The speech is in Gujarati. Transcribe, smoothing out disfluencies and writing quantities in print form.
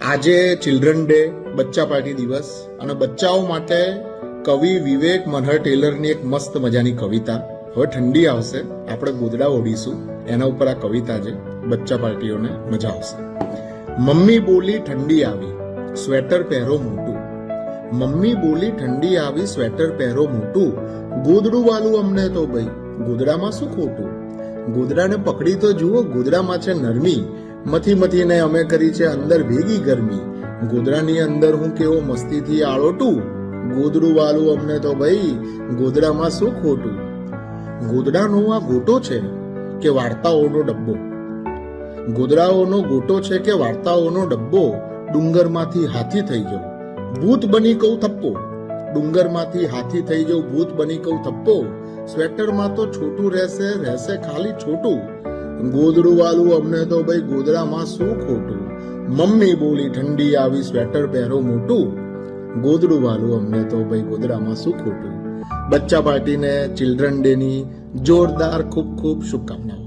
આજે ચિલ્ડ્રન ડે, બચ્ચા પાર્ટી દિવસ, અને બચ્ચાઓ માટે કવિ વિવેક મનહર ટેલરની એક મસ્ત મજાની કવિતા. હવે ઠંડી આવશે, આપણે ગોદડા ઓઢીશું, એના ઉપર આ કવિતા છે. બચ્ચા પાર્ટીઓને મજા આવશે. મમ્મી બોલી ઠંડી આવી, સ્વેટર પહેરો મોટું. મમ્મી બોલી ઠંડી આવી, સ્વેટર પહેરો મોટું. ગોદડું વાલું અમને તો ભાઈ, ગોદડામાં શું ખોટું? ગોદડાને પકડી તો જુઓ, ગોદડામાં છે નરમી. મથી મથીને અમે કરી છે અંદર ભેગી ગરમી. ગોદડાની અંદર હું કેવો મસ્તીથી આળોટું. ગોદડું વાલું અમને તો ભાઈ, ગોદડામાં શું ખોટું? ગોદડાનો આ ગોટો છે કે વાર્તાઓનો ડબ્બો. ગોદડાઓનો ગોટો છે કે વાર્તાઓનો ડબ્બો. ડુંગરમાંથી હાથી થઈ જાઉં, ભૂત બની કહું થપ્પો. ડુંગરમાંથી હાથી થઈ જાઉં, ભૂત બની કહું થપ્પો. સ્વેટરમાં તો છોટું રહેશે, રહેશે ખાલી છોટું. ગોદડું વાલું અમને તો ભાઈ, ગોદડામાં શું ખોટું? મમ્મી બોલી ઠંડી આવી, સ્વેટર પહેરો મોટું. ગોદડું વાલું અમને તો ભાઈ, ગોદડામાં શું ખોટું? બચ્ચા પાર્ટીને ચિલ્ડ્રન ડે ની જોરદાર ખૂબ ખૂબ શુભકામનાઓ.